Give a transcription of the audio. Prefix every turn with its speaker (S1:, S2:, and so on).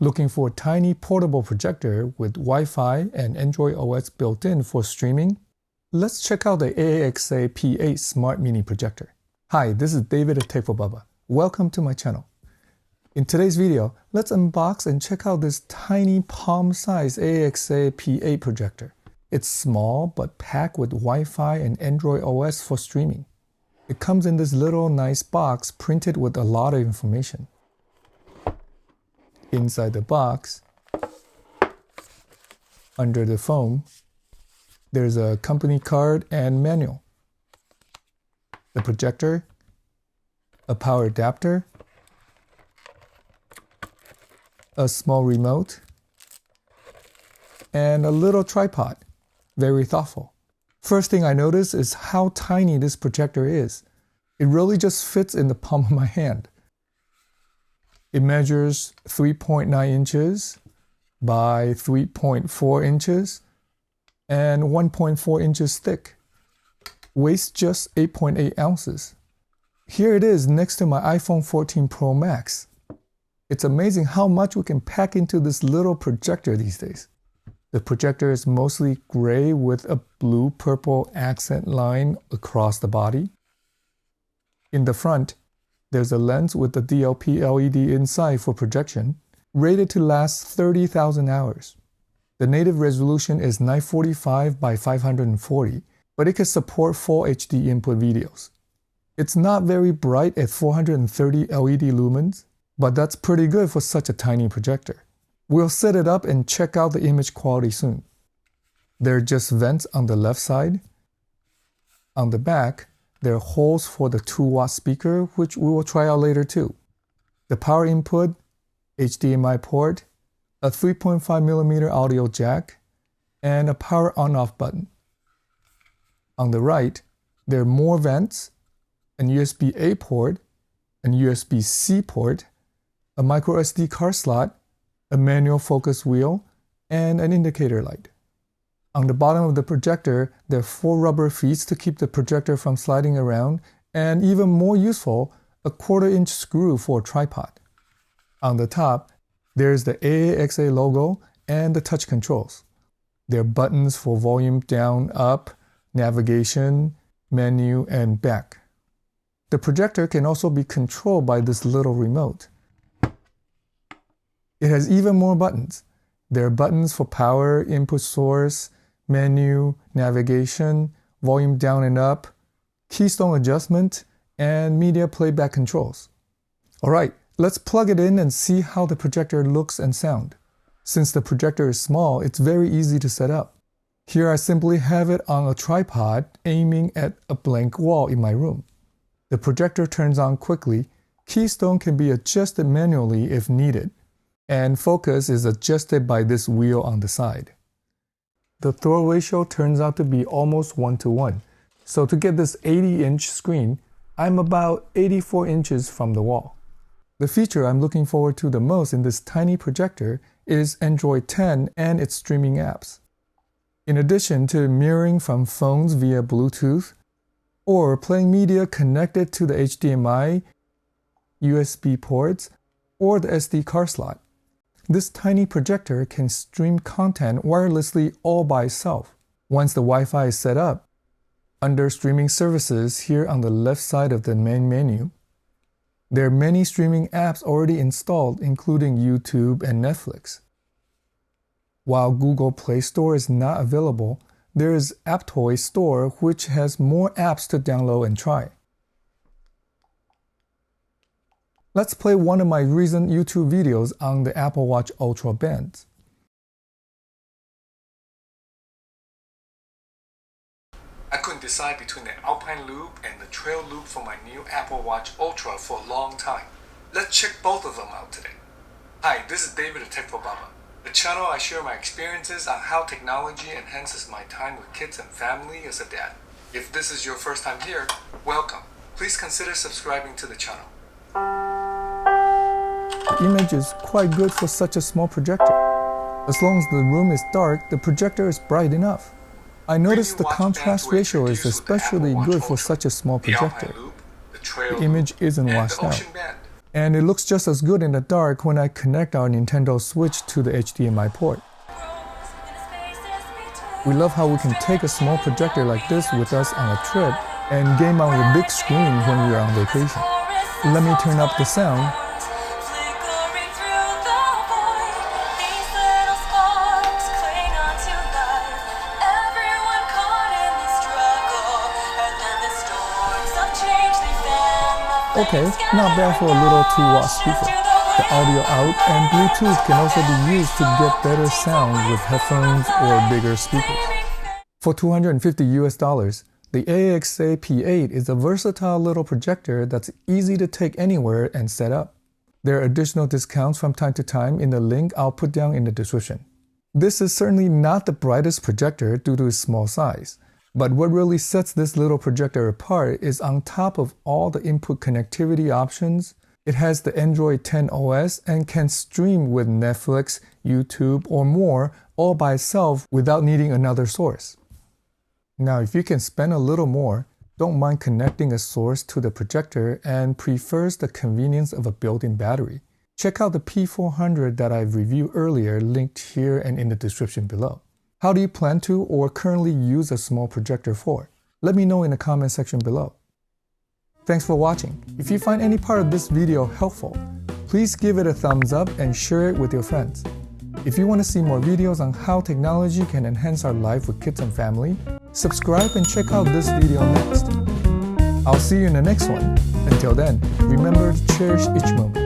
S1: Looking for a tiny portable projector with Wi-Fi and Android OS built in for streaming? Let's check out the AAXA P8 Smart Mini Projector. Hi, this is David at Tech4Baba. Welcome to my channel. In today's video, let's unbox and check out this tiny palm-sized AAXA P8 projector. It's small but packed with Wi-Fi and Android OS for streaming. It comes in this little nice box printed with a lot of information. Inside the box, under the foam, there's a company card and manual, the projector, a power adapter, a small remote, and a little tripod. Very thoughtful. First thing I notice is how tiny this projector is. It really just fits in the palm of my hand. It measures 3.9 inches by 3.4 inches and 1.4 inches thick. Weighs just 8.8 ounces. Here it is next to my iPhone 14 Pro Max. It's amazing how much we can pack into this little projector these days. The projector is mostly gray with a blue-purple accent line across the body. In the front, there's a lens with a DLP LED inside for projection, rated to last 30,000 hours. The native resolution is 945 by 540, but it can support full HD input videos. It's not very bright at 430 LED lumens, but that's pretty good for such a tiny projector. We'll set it up and check out the image quality soon. There are just vents on the left side. On the back, there are holes for the 2-watt speaker, which we will try out later too. The power input, HDMI port, a 3.5mm audio jack, and a power on-off button. On the right, there are more vents, an USB-A port, an USB-C port, a microSD card slot, a manual focus wheel, and an indicator light. On the bottom of the projector, there are 4 rubber feet to keep the projector from sliding around, and even more useful, a 1/4-inch screw for a tripod. On the top, there's the AAXA logo and the touch controls. There are buttons for volume down, up, navigation, menu, and back. The projector can also be controlled by this little remote. It has even more buttons. There are buttons for power, input source, menu, navigation, volume down and up, keystone adjustment, and media playback controls. Alright, let's plug it in and see how the projector looks and sound. Since the projector is small, it's very easy to set up. Here I simply have it on a tripod aiming at a blank wall in my room. The projector turns on quickly, keystone can be adjusted manually if needed, and focus is adjusted by this wheel on the side. The throw ratio turns out to be almost 1:1, so to get this 80-inch screen, I'm about 84 inches from the wall. The feature I'm looking forward to the most in this tiny projector is Android 10 and its streaming apps. In addition to mirroring from phones via Bluetooth, or playing media connected to the HDMI, USB ports, or the SD card slot, this tiny projector can stream content wirelessly all by itself. Once the Wi-Fi is set up, under streaming services here on the left side of the main menu, there are many streaming apps already installed, including YouTube and Netflix. While Google Play Store is not available, there is AppToy Store, which has more apps to download and try. Let's play one of my recent YouTube videos on the Apple Watch Ultra bands. I couldn't decide between the Alpine Loop and the Trail Loop for my new Apple Watch Ultra for a long time. Let's check both of them out today. Hi, this is David at Tech4Baba, the channel I share my experiences on how technology enhances my time with kids and family as a dad. If this is your first time here, welcome. Please consider subscribing to the channel. The image is quite good for such a small projector. As long as the room is dark, the projector is bright enough. I noticed the contrast ratio is especially good for such a small projector. The image isn't washed out. And it looks just as good in the dark when I connect our Nintendo Switch to the HDMI port. We love how we can take a small projector like this with us on a trip and game on a big screen when we're on vacation. Let me turn up the sound. Okay, not bad for a little 2-watt speaker. The audio out and Bluetooth can also be used to get better sound with headphones or bigger speakers. For $250 US, the AAXA P8 is a versatile little projector that's easy to take anywhere and set up. There are additional discounts from time to time in the link I'll put down in the description. This is certainly not the brightest projector due to its small size. But what really sets this little projector apart is on top of all the input connectivity options, it has the Android 10 OS and can stream with Netflix, YouTube, or more all by itself without needing another source. Now, if you can spend a little more, don't mind connecting a source to the projector and prefers the convenience of a built-in battery. Check out the P400 that I've reviewed earlier, linked here and in the description below. How do you plan to or currently use a small projector for? Let me know in the comment section below. Thanks for watching. If you find any part of this video helpful, please give it a thumbs up and share it with your friends. If you want to see more videos on how technology can enhance our life with kids and family, subscribe and check out this video next. I'll see you in the next one. Until then, remember to cherish each moment.